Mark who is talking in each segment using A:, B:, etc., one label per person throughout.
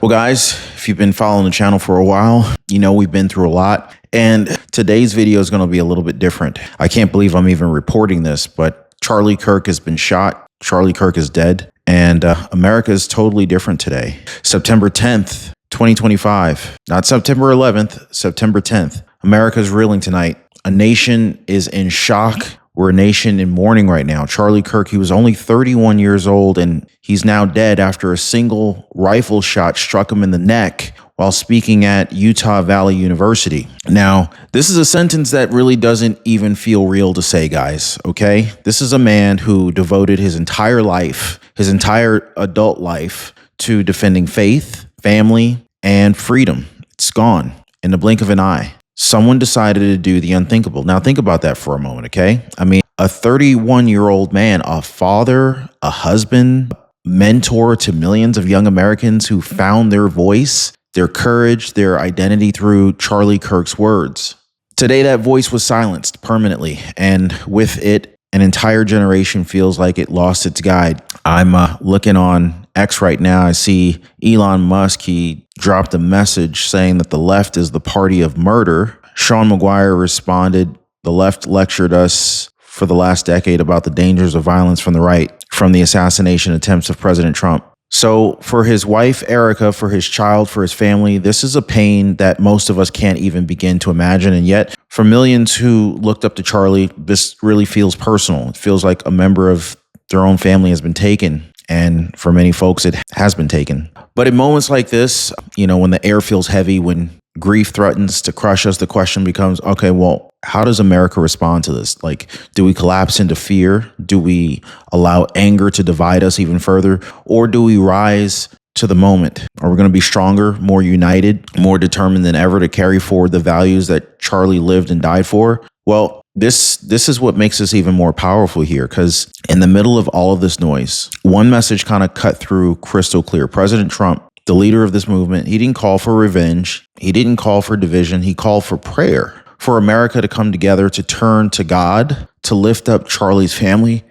A: Well, guys, if you've been following the channel for a while, you know we've been through a lot. And today's video is going to be a little bit different. I can't believe I'm even reporting this, but Charlie Kirk has been shot. Charlie Kirk is dead. And America is totally different today. September 10th, 2025. Not September 11th, September 10th. America's reeling tonight. A nation is in shock. We're a nation in mourning right now. Charlie Kirk, he was only 31 years old, and he's now dead after a single rifle shot struck him in the neck while speaking at Utah Valley University. Now, this is a sentence that really doesn't even feel real to say, guys, okay? This is a man who devoted his entire life, his entire adult life, to defending faith, family, and freedom. It's gone in the blink of an eye. Someone decided to do the unthinkable. Now, think about that for a moment, okay? I mean, a 31-year-old man, a father, a husband, mentor to millions of young Americans who found their voice, their courage, their identity through Charlie Kirk's words. Today, that voice was silenced permanently, and with it, an entire generation feels like it lost its guide. I'm looking on X right now. I see Elon Musk. He dropped a message saying that the left is the party of murder. Sean McGuire responded, "The left lectured us for the last decade about the dangers of violence from the right, from the assassination attempts of President Trump." So for his wife, Erica, for his child, for his family, this is a pain that most of us can't even begin to imagine. And yet, for millions who looked up to Charlie, this really feels personal. It feels like a member of their own family has been taken. And for many folks, it has been taken. But in moments like this, you know, when the air feels heavy, when grief threatens to crush us, the question becomes, okay, well, how does America respond to this? Like, do we collapse into fear? Do we allow anger to divide us even further? Or do we rise to the moment? Are we going to be stronger, more united, more determined than ever to carry forward the values that Charlie lived and died for? Well, this is what makes us even more powerful here, because in the middle of all of this noise, one message kind of cut through crystal clear. President Trump, the leader of this movement, he didn't call for revenge. He didn't call for division. He called for prayer, for America to come together, to turn to God, to lift up Charlie's family.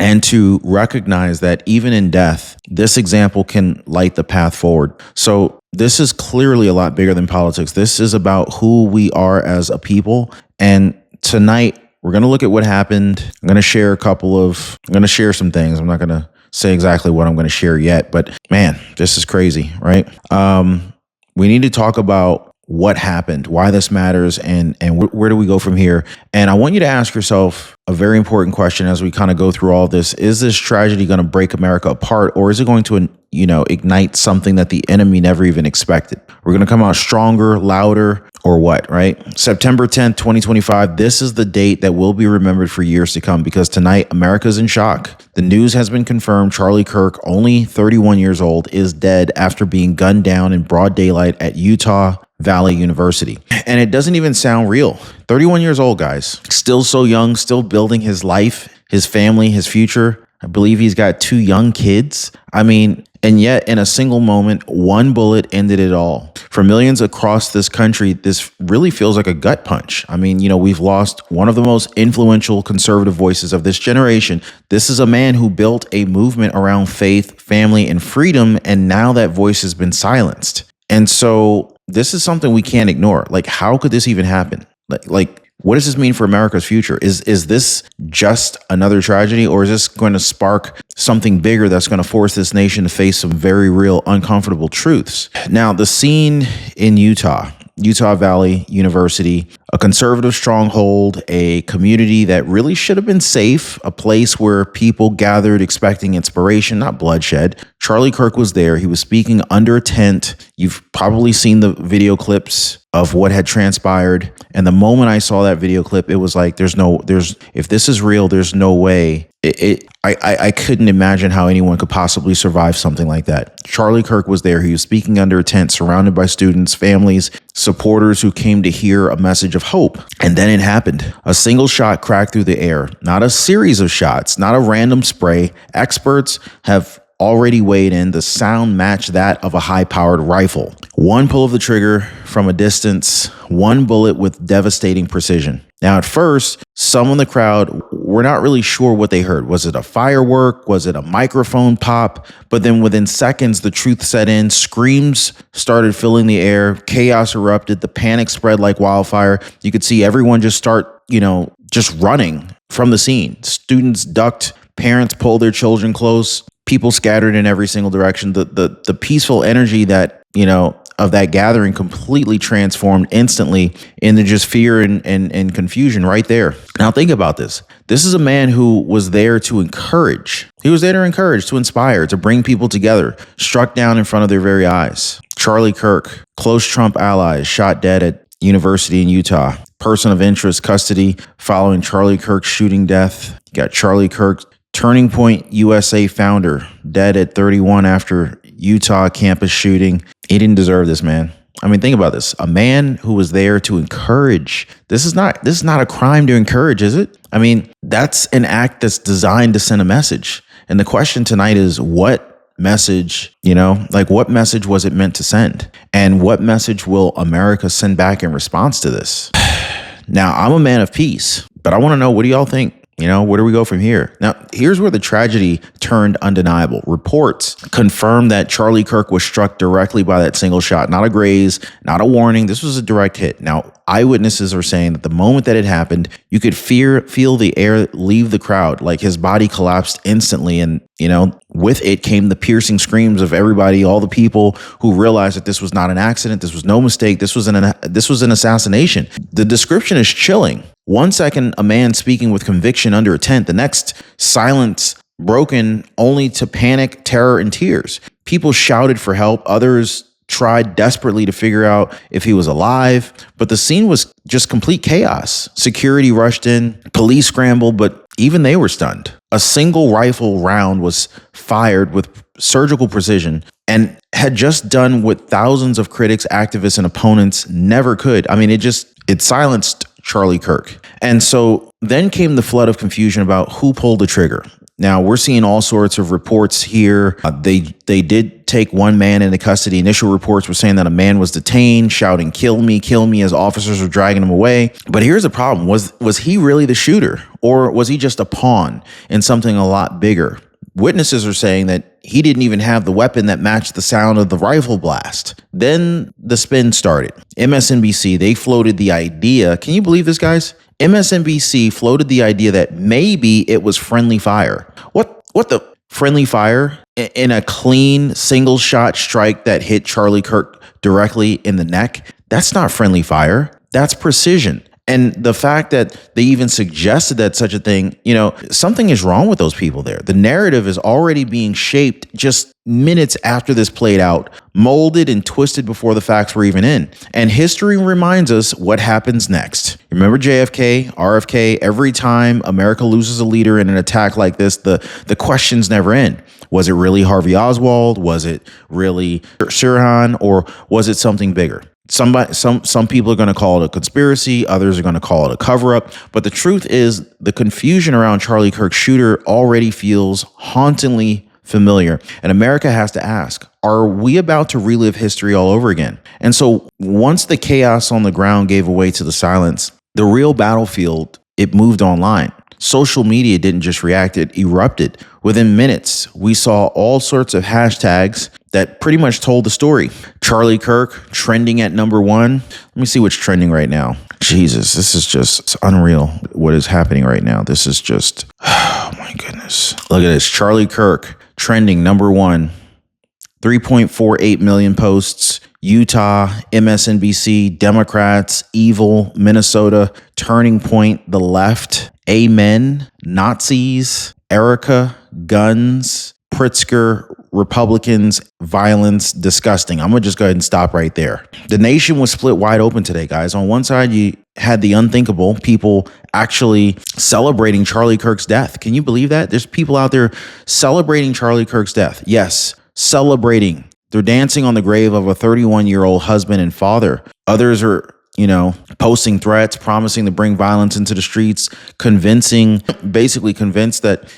A: And to recognize that even in death, this example can light the path forward. So this is clearly a lot bigger than politics. This is about who we are as a people. And tonight, we're going to look at what happened. I'm going to share some things. I'm not going to say exactly what I'm going to share yet, but man, this is crazy, right? We need to talk about what happened, why this matters, and where do we go from here? And I want you to ask yourself a very important question as we kind of go through all this. Is this tragedy going to break America apart, or is it going to, ignite something that the enemy never even expected? We're going to come out stronger, louder, or what, right? September 10th, 2025. This is the date that will be remembered for years to come, because tonight, America's in shock. The news has been confirmed. Charlie Kirk, only 31 years old, is dead after being gunned down in broad daylight at Utah Valley University. And it doesn't even sound real. 31 years old, guys. Still so young, still building his life, his family, his future. I believe he's got 2 young kids. I mean, and yet in a single moment, one bullet ended it all. For millions across this country, this really feels like a gut punch. I mean, we've lost one of the most influential conservative voices of this generation. This is a man who built a movement around faith, family, and freedom, and now that voice has been silenced. And so this is something we can't ignore. Like, how could this even happen? Like, what does this mean for America's future? Is this just another tragedy, or is this going to spark something bigger that's going to force this nation to face some very real, uncomfortable truths? Now, the scene in Utah Valley University, a conservative stronghold, a community that really should have been safe, a place where people gathered expecting inspiration, not bloodshed. Charlie Kirk was there. He was speaking under a tent. You've probably seen the video clips of what had transpired. And the moment I saw that video clip, it was like, if this is real, there's no way. I couldn't imagine how anyone could possibly survive something like that. Charlie Kirk was there. He was speaking under a tent, surrounded by students, families, supporters who came to hear a message of hope. And then it happened. A single shot cracked through the air, not a series of shots, not a random spray. Experts have already weighed in. The sound matched that of a high-powered rifle. One pull of the trigger from a distance, one bullet with devastating precision. Now, at first, some in the crowd we're not really sure what they heard. Was it a firework? Was it a microphone pop? But then within seconds, the truth set in. Screams started filling the air. Chaos erupted. The panic spread like wildfire. You could see everyone just start, just running from the scene. Students ducked. Parents pulled their children close. People scattered in every single direction. The peaceful energy that, of that gathering completely transformed instantly into just fear and confusion right there. Now think about this. This is a man who was there to encourage. He was there to encourage, to inspire, to bring people together, struck down in front of their very eyes. Charlie Kirk, close Trump ally, shot dead at university in Utah. Person of interest, custody following Charlie Kirk's shooting death. You got Charlie Kirk, Turning Point USA founder, dead at 31 after Utah campus shooting. He didn't deserve this, man. I mean, think about this. A man who was there to encourage. This is not a crime to encourage, is it? I mean, that's an act that's designed to send a message. And the question tonight is, what message, what message was it meant to send? And what message will America send back in response to this? Now, I'm a man of peace, but I want to know, what do y'all think? Where do we go from here? Now, here's where the tragedy turned undeniable. Reports confirm that Charlie Kirk was struck directly by that single shot, not a graze, not a warning. This was a direct hit. Now, eyewitnesses are saying that the moment that it happened, you could feel the air leave the crowd, like his body collapsed instantly. And, with it came the piercing screams of everybody, all the people who realized that this was not an accident. This was no mistake. This was an assassination. The description is chilling. 1 second, a man speaking with conviction under a tent. The next, silence broken only to panic, terror, and tears. People shouted for help. Others tried desperately to figure out if he was alive, but the scene was just complete chaos. Security rushed in, police scrambled, but even they were stunned. A single rifle round was fired with surgical precision and had just done what thousands of critics, activists, and opponents never could. I mean, it silenced Charlie Kirk. And so then came the flood of confusion about who pulled the trigger. Now, we're seeing all sorts of reports here. They did take one man into custody. Initial reports were saying that a man was detained, shouting, kill me," as officers were dragging him away. But here's the problem. Was he really the shooter? Or was he just a pawn in something a lot bigger? Witnesses are saying that he didn't even have the weapon that matched the sound of the rifle blast. Then the spin started. MSNBC, they floated the idea. Can you believe this, guys? MSNBC floated the idea that maybe it was friendly fire. What the friendly fire in a clean single shot strike that hit Charlie Kirk directly in the neck? That's not friendly fire. That's precision. And the fact that they even suggested that such a thing, something is wrong with those people there. The narrative is already being shaped just minutes after this played out, molded and twisted before the facts were even in. And history reminds us what happens next. Remember JFK, RFK, every time America loses a leader in an attack like this, the questions never end. Was it really Harvey Oswald? Was it really Sirhan? Or was it something bigger? Some people are going to call it a conspiracy. Others are going to call it a cover-up. But the truth is, the confusion around Charlie Kirk's shooter already feels hauntingly familiar. And America has to ask, are we about to relive history all over again? And so once the chaos on the ground gave way to the silence, the real battlefield, it moved online. Social media didn't just react, it erupted. Within minutes, we saw all sorts of hashtags that pretty much told the story. Charlie Kirk trending at number 1. Let me see what's trending right now. Jesus, this is just unreal what is happening right now. This is just, oh my goodness. Look at this. Charlie Kirk trending number 1. 3.48 million posts. Utah, MSNBC, Democrats, evil, Minnesota, Turning Point, the left, Amen, Nazis, Erica, guns, Pritzker, Republicans, violence, disgusting. I'm going to just go ahead and stop right there. The nation was split wide open today, guys. On one side, you had the unthinkable, people actually celebrating Charlie Kirk's death. Can you believe that? There's people out there celebrating Charlie Kirk's death. Yes, celebrating. They're dancing on the grave of a 31-year-old husband and father. Others are, posting threats, promising to bring violence into the streets, basically convinced that,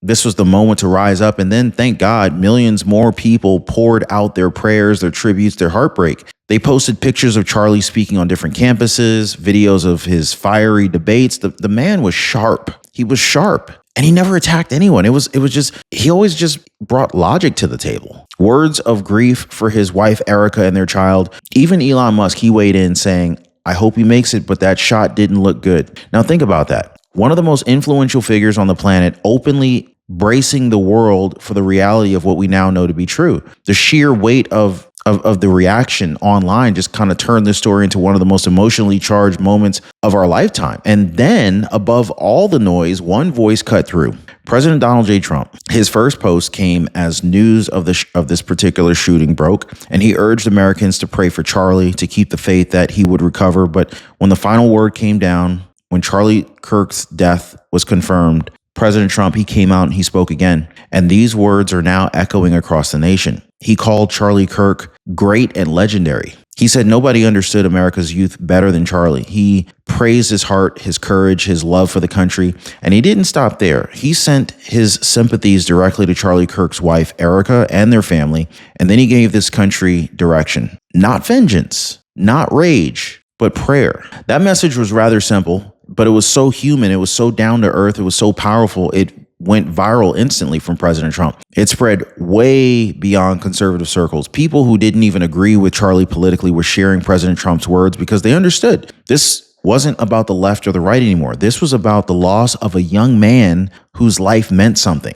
A: this was the moment to rise up. And then, thank God, millions more people poured out their prayers, their tributes, their heartbreak. They posted pictures of Charlie speaking on different campuses, videos of his fiery debates. The man was sharp. He was sharp. And he never attacked anyone. It was just, he always just brought logic to the table. Words of grief for his wife, Erica, and their child. Even Elon Musk, he weighed in saying, I hope he makes it, but that shot didn't look good. Now think about that. One of the most influential figures on the planet openly bracing the world for the reality of what we now know to be true. The sheer weight of the reaction online just kind of turned this story into one of the most emotionally charged moments of our lifetime. And then above all the noise, one voice cut through. President Donald J. Trump. His first post came as news of this particular shooting broke, and he urged Americans to pray for Charlie, to keep the faith that he would recover. But when the final word came down, when Charlie Kirk's death was confirmed, President Trump, he came out and he spoke again. And these words are now echoing across the nation. He called Charlie Kirk great and legendary. He said nobody understood America's youth better than Charlie. He praised his heart, his courage, his love for the country. And he didn't stop there. He sent his sympathies directly to Charlie Kirk's wife, Erica, and their family. And then he gave this country direction. Not vengeance, not rage, but prayer. That message was rather simple, but it was so human. It was so down to earth. It was so powerful. It went viral instantly from President Trump. It spread way beyond conservative circles. People who didn't even agree with Charlie politically were sharing President Trump's words because they understood this wasn't about the left or the right anymore. This was about the loss of a young man whose life meant something.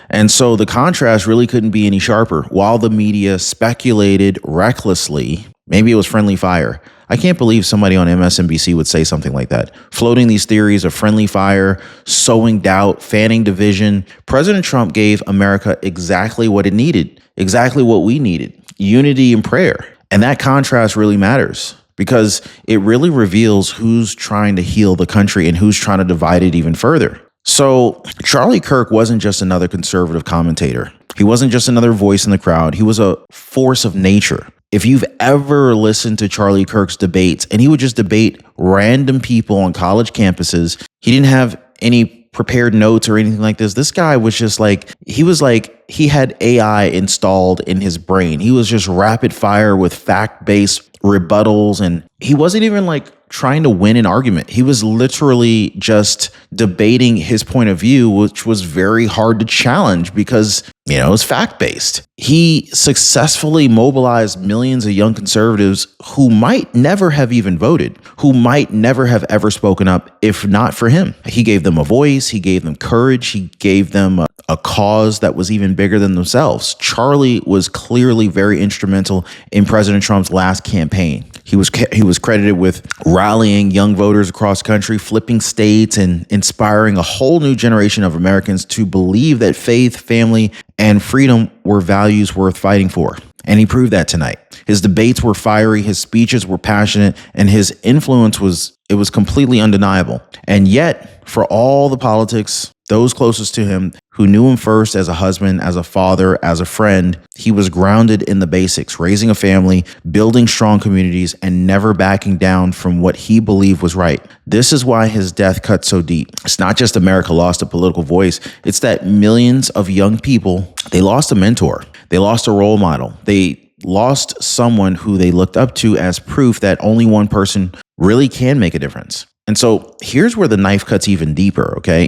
A: And so the contrast really couldn't be any sharper. While the media speculated recklessly, maybe it was friendly fire. I can't believe somebody on MSNBC would say something like that. Floating these theories of friendly fire, sowing doubt, fanning division. President Trump gave America exactly what it needed, exactly what we needed, unity and prayer. And that contrast really matters because it really reveals who's trying to heal the country and who's trying to divide it even further. So Charlie Kirk wasn't just another conservative commentator. He wasn't just another voice in the crowd. He was a force of nature. If you've ever listened to Charlie Kirk's debates, and he would just debate random people on college campuses, he didn't have any prepared notes or anything like this. This guy was just like, he had AI installed in his brain. He was just rapid fire with fact-based rebuttals, and he wasn't even like trying to win an argument. He was literally just debating his point of view, which was very hard to challenge because, it's fact-based. He successfully mobilized millions of young conservatives who might never have even voted, who might never have ever spoken up if not for him. He gave them a voice. He gave them courage. He gave them a cause that was even bigger than themselves. Charlie was clearly very instrumental in President Trump's last campaign. He was credited with rallying young voters across the country, flipping states, and inspiring a whole new generation of Americans to believe that faith, family, and freedom were values worth fighting for. And he proved that tonight. His debates were fiery, his speeches were passionate, and his influence was completely undeniable. And yet, for all the politics, those closest to him, who knew him first as a husband, as a father, as a friend, he was grounded in the basics, raising a family, building strong communities, and never backing down from what he believed was right. This is why his death cut so deep. It's not just America lost a political voice. It's that millions of young people, they lost a mentor. They lost a role model. They lost someone who they looked up to as proof that only one person really can make a difference. And so here's where the knife cuts even deeper, okay?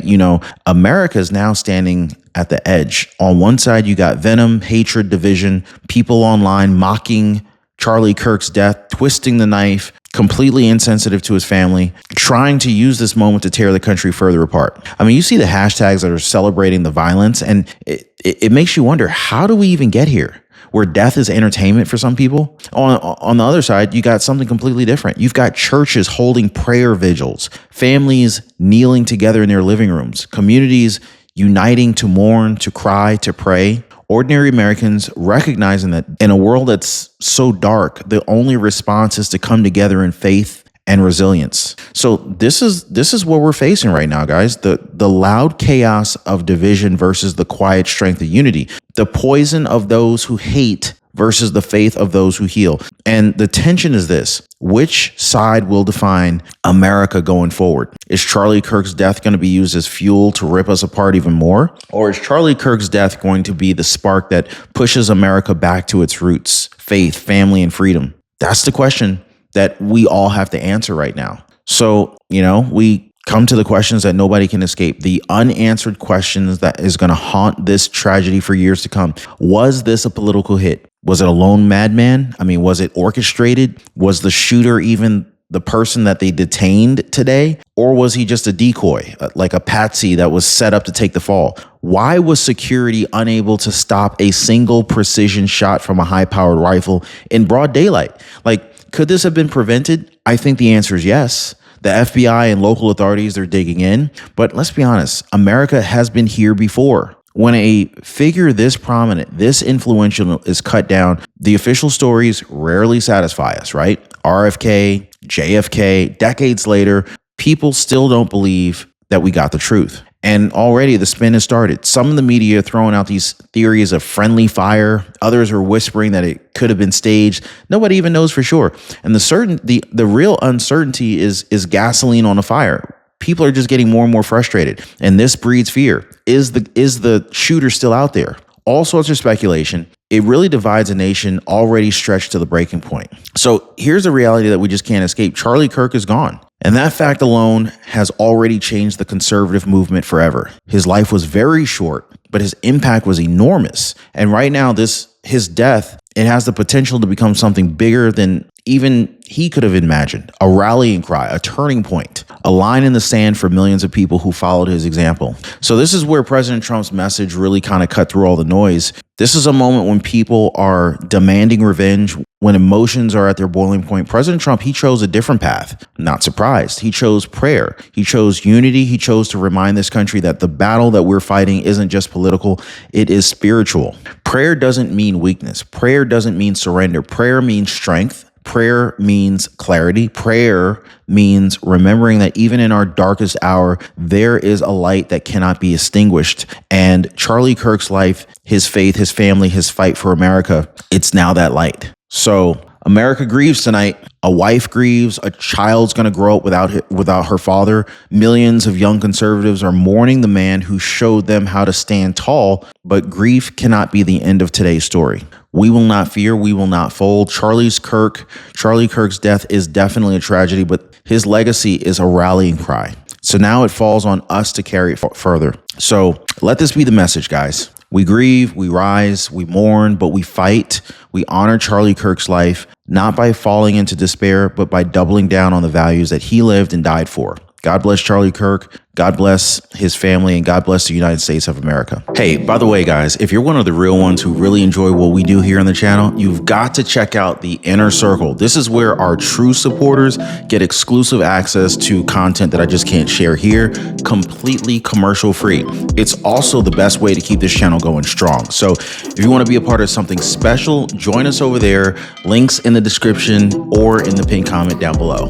A: America is now standing at the edge. On one side, you got venom, hatred, division, people online mocking Charlie Kirk's death, twisting the knife, completely insensitive to his family, trying to use this moment to tear the country further apart. I mean, you see the hashtags that are celebrating the violence, and it makes you wonder, how do we even get here? Where death is entertainment for some people. On the other side, you got something completely different. You've got churches holding prayer vigils, families kneeling together in their living rooms, communities uniting to mourn, to cry, to pray. Ordinary Americans recognizing that in a world that's so dark, the only response is to come together in faith and resilience. So this is what we're facing right now, guys. The loud chaos of division versus the quiet strength of unity. The poison of those who hate versus the faith of those who heal. And the tension is this: which side will define America going forward? Is Charlie Kirk's death going to be used as fuel to rip us apart even more? Or is Charlie Kirk's death going to be the spark that pushes America back to its roots, faith, family, and freedom? That's the question that we all have to answer right now. So, we come to the questions that nobody can escape, the unanswered questions that is going to haunt this tragedy for years to come. Was this a political hit? Was it a lone madman? I mean, was it orchestrated? Was the shooter even the person that they detained today? Or was he just a decoy, like a patsy that was set up to take the fall? Why was security unable to stop a single precision shot from a high-powered rifle in broad daylight? Like, could this have been prevented? I think the answer is yes. The FBI and local authorities, they're digging in. But let's be honest, America has been here before. When a figure this prominent, this influential is cut down, the official stories rarely satisfy us, right? RFK, JFK, decades later, people still don't believe that we got the truth. And already the spin has started. Some of the media are throwing out these theories of friendly fire. Others are whispering that it could have been staged. Nobody even knows for sure. And the real uncertainty is gasoline on a fire. People are just getting more and more frustrated. And this breeds fear. Is the shooter still out there? All sorts of speculation. It really divides a nation already stretched to the breaking point. So here's the reality that we just can't escape. Charlie Kirk is gone. And that fact alone has already changed the conservative movement forever. His life was very short, but his impact was enormous. And right now, his death, it has the potential to become something bigger than even he could have imagined. A rallying cry, a turning point, a line in the sand for millions of people who followed his example. So this is where President Trump's message really kind of cut through all the noise. This is a moment when people are demanding revenge, when emotions are at their boiling point. President Trump, he chose a different path. Not surprised. He chose prayer. He chose unity. He chose to remind this country that the battle that we're fighting isn't just political, it is spiritual. Prayer doesn't mean weakness. Prayer doesn't mean surrender. Prayer means strength. Prayer means clarity. Prayer means remembering that even in our darkest hour, there is a light that cannot be extinguished. And Charlie Kirk's life, his faith, his family, his fight for America, it's now that light. So America grieves tonight. A wife grieves. A child's going to grow up without her father. Millions of young conservatives are mourning the man who showed them how to stand tall. But grief cannot be the end of today's story. We will not fear. We will not fold. Charlie Kirk's death is definitely a tragedy, but his legacy is a rallying cry. So now it falls on us to carry it further. So let this be the message, guys. We grieve, we rise, we mourn, but we fight. We honor Charlie Kirk's life, not by falling into despair, but by doubling down on the values that he lived and died for. God bless Charlie Kirk. God bless his family, and God bless the United States of America. Hey, by the way, guys, if you're one of the real ones who really enjoy what we do here on the channel, you've got to check out the Inner Circle. This is where our true supporters get exclusive access to content that I just can't share here, completely commercial free. It's also the best way to keep this channel going strong. So if you want to be a part of something special, join us over there. Links in the description or in the pinned comment down below.